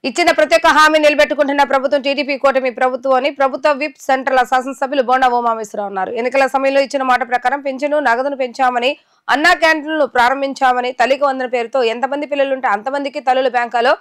ఇచ్చిన ప్రత్యేక హామీ నిలబెట్టుకుంటున్న ప్రభుత్వం టీడీపీ కూటమి ప్రభుత్వం అని ప్రభుత్వ విప్ సెంట్రల్ శాసనసభ్యులు బోండా ఉమామేశ్వరరావు అన్నారు. ఎన్నికల సమయంలో ఇచ్చిన మాట ప్రకారం పెన్షన్ నగదును పెంచామని, అన్నా క్యాంటీన్లు ప్రారంభించామని, తల్లికి వందన పేరుతో ఎంతమంది పిల్లలుంటే అంతమందికి తల్లుల బ్యాంకులో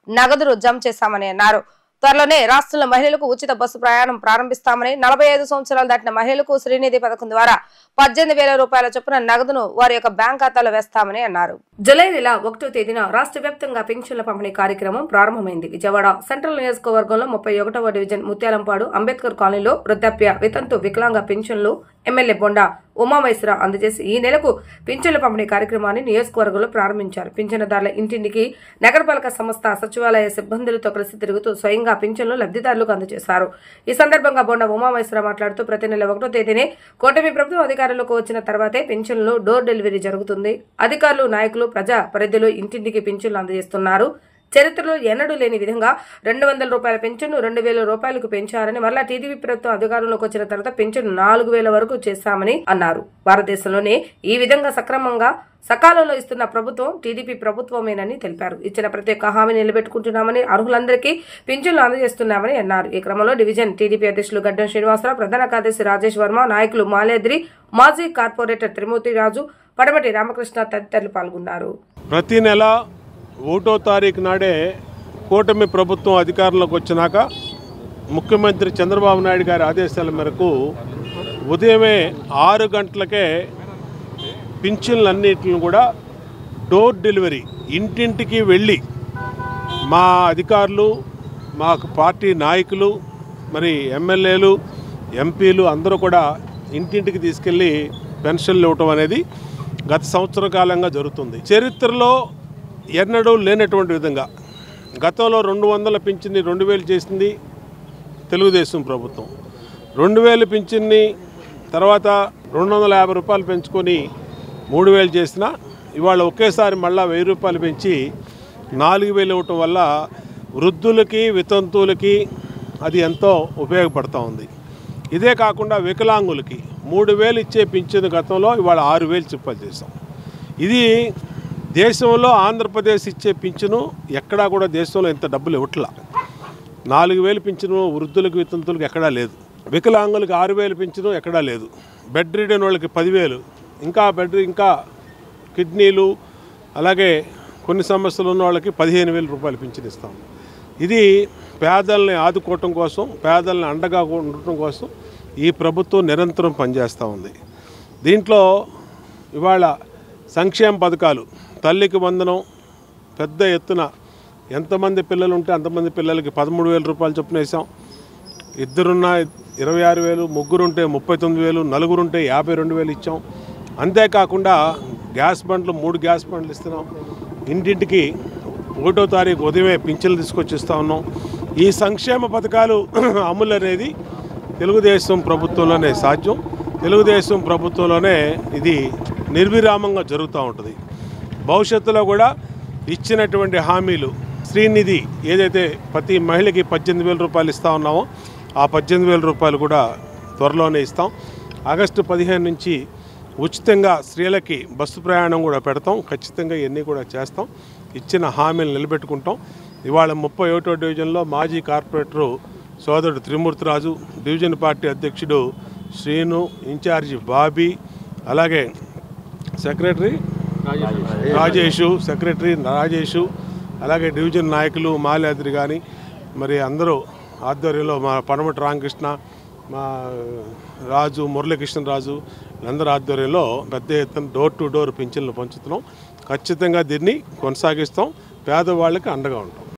నగదును జమ చేశామని అన్నారు. త్వరలోనే రాష్ట్రంలో మహిళలకు ఉచిత బస్సు ప్రయాణం ప్రారంభిస్తామని, 45 సంవత్సరాలు దాటిన మహిళలకు శ్రీనిధి పథకం ద్వారా 18,000 రూపాయల చొప్పున నగదును వారి యొక్క బ్యాంక్ ఖాతాలో వేస్తామని అన్నారు. జూలై నెల 1వ తేదీన రాష్ట్ర వ్యాప్తంగా పెన్షన్ల పంపిణీ కార్యక్రమం ప్రారంభమైంది. విజయవాడ సెంట్రల్ నియోజకవర్గంలో 31వ డివిజన్ ముత్యాలంపాడు అంబేద్కర్ కాలనీలో వృద్ధాప్య, వితంతు, వికలాంగ పెన్షన్లు ఎమ్మెల్యే బొండా ఉమామేశ్వరరావు అందజేసి ఈ నెలకు పింఛన్ల పంపిణీ కార్యక్రమాన్ని నియోజకవర్గంలో ప్రారంభించారు. పింఛన్దారుల ఇంటింటికి నగరపాలక సంస్థ సచివాలయ సిబ్బందులతో కలిసి తిరుగుతూ స్వయంగా పింఛన్లు లబ్ధిదారులకు అందజేశారు. ఈ సందర్భంగా బొండా ఉమామేశ్వరరావు మాట్లాడుతూ ప్రతి నెల 1వ తేదీనే కూటమి ప్రభుత్వం అధికారంలోకి వచ్చిన తర్వాతే పింఛన్లు డోర్ డెలివరీ జరుగుతుంది. అధికారులు, నాయకులు ప్రజా పరిధిలో ఇంటింటికి పింఛన్లు అందజేస్తున్నారు. చరిత్రలో ఎన్నడూ లేని విధంగా 200 రూపాయల పెన్షన్ను 2,000 రూపాయలకు పెంచారని, మరలా టీడీపీ ప్రభుత్వం అధికారంలోకి వచ్చిన తర్వాత పెన్షన్ 4,000 వరకు చేశామని అన్నారు. భారతదేశంలోనే ఈ విధంగా సకాలంలో ఇస్తున్న ప్రభుత్వం టీడీపీ ప్రభుత్వమేనని తెలిపారు. ఇచ్చిన ప్రత్యేక హామీ నిలబెట్టుకుంటున్నామని, అర్హులందరికీ పింఛన్లు అందజేస్తున్నామని అన్నారు. ఈ క్రమంలో డివిజన్ టీడీపీ అధ్యక్షులు గడ్డం శ్రీనివాసరావు, ప్రధాన కార్యదర్శి రాజేష్ వర్మ, నాయకులు మాలేద్రి, మాజీ కార్పొరేటర్ త్రిమూర్తి రాజు, పడమటి రామకృష్ణ తదితరులు పాల్గొన్నారు. ప్రతి నెల 1వ తారీఖు నాడే కూటమి ప్రభుత్వం అధికారంలోకి వచ్చినాక ముఖ్యమంత్రి చంద్రబాబు నాయుడు గారి ఆదేశాల మేరకు ఉదయమే 6 గంటలకే పింఛన్లన్నింటిని కూడా డోర్ డెలివరీ ఇంటింటికి వెళ్ళి మా అధికారులు, మా పార్టీ నాయకులు, మరి ఎమ్మెల్యేలు, ఎంపీలు అందరూ కూడా ఇంటింటికి తీసుకెళ్ళి పెన్షన్లు ఇవ్వటం అనేది గత సంవత్సర కాలంగా జరుగుతుంది. చరిత్రలో ఎన్నడూ లేనటువంటి విధంగా గతంలో 200 పింఛన్ని 2,000 చేసింది తెలుగుదేశం ప్రభుత్వం. 2,000 పింఛన్ని తర్వాత 250 రూపాయలు పెంచుకొని 3,000 చేసిన, ఇవాళ ఒకేసారి మళ్ళీ 1,000 రూపాయలు పెంచి 4,000 ఇవ్వటం వల్ల వృద్ధులకి, వితంతువులకి అది ఎంతో ఉపయోగపడుతూ ఉంది. ఇదే కాకుండా వికలాంగులకి 3,000 ఇచ్చే పింఛను గతంలో ఇవాళ 6,000 చెప్పాలి చేసాం. ఇది దేశంలో ఆంధ్రప్రదేశ్ ఇచ్చే పింఛను ఎక్కడా కూడా దేశంలో ఇంత డబ్బులు ఇవ్వట్లా. 4,000 పింఛను వృద్ధులకు, వితంతులకు ఎక్కడా లేదు. వికలాంగులకు 6,000 పింఛను ఎక్కడా లేదు. బెడ్ రీడెన్ వాళ్ళకి 10,000, ఇంకా కిడ్నీలు అలాగే కొన్ని సమస్యలు ఉన్న వాళ్ళకి 15,000 రూపాయలు పింఛను ఇస్తాం. ఇది పేదల్ని ఆదుకోవటం కోసం, పేదల్ని అండగా ఉండటం కోసం ఈ ప్రభుత్వం నిరంతరం పనిచేస్తూ ఉంది. దీంట్లో ఇవాళ సంక్షేమ పథకాలు, తల్లికి వందనం పెద్ద ఎత్తున ఎంతమంది పిల్లలు ఉంటే అంతమంది పిల్లలకి 13,000 రూపాయలు చొప్పున వేసాం. ఇద్దరున్న 26,000, ముగ్గురుంటే 39,000, నలుగురుంటే 52,000 ఇచ్చాం. అంతేకాకుండా గ్యాస్ బండ్లు 3 గ్యాస్ బండ్లు ఇస్తున్నాం. ఇంటింటికి 1వ తారీఖు ఉదయమే పింఛన్లు తీసుకొచ్చిస్తూ ఉన్నాం. ఈ సంక్షేమ పథకాలు అమలు అనేది తెలుగుదేశం ప్రభుత్వంలోనే సాధ్యం. తెలుగుదేశం ప్రభుత్వంలోనే ఇది నిర్విరామంగా జరుగుతూ ఉంటుంది. భవిష్యత్తులో కూడా ఇచ్చినటువంటి హామీలు, శ్రీనిధి ఏదైతే ప్రతి మహిళకి 18,000 రూపాయలు ఇస్తూ ఉన్నామో ఆ 18,000 రూపాయలు కూడా త్వరలోనే ఇస్తాం. ఆగస్టు 15 నుంచి ఉచితంగా స్త్రీలకి బస్సు ప్రయాణం కూడా పెడతాం. ఖచ్చితంగా ఇవన్నీ కూడా చేస్తాం. ఇచ్చిన హామీలు నిలబెట్టుకుంటాం. ఇవాళ 31వ డివిజన్లో మాజీ కార్పొరేటరు సోదరుడు త్రిమూర్తి రాజు, డివిజన్ పార్టీ అధ్యక్షుడు శ్రీను, ఇన్ఛార్జి బాబీ, అలాగే సెక్రటరీ రాజేషు, అలాగే డివిజన్ నాయకులు మాలేద్రి కానీ మరి అందరూ ఆధ్వర్యంలో మా పడమటి రామకృష్ణ, మా రాజు, మురళీకృష్ణరాజు అందరూ ఆధ్వర్యంలో పెద్ద ఎత్తున డోర్ టు డోర్ పింఛన్లు పంచుతున్నాం. ఖచ్చితంగా దీన్ని కొనసాగిస్తాం. పేదవాళ్ళకి అండగా ఉంటాం.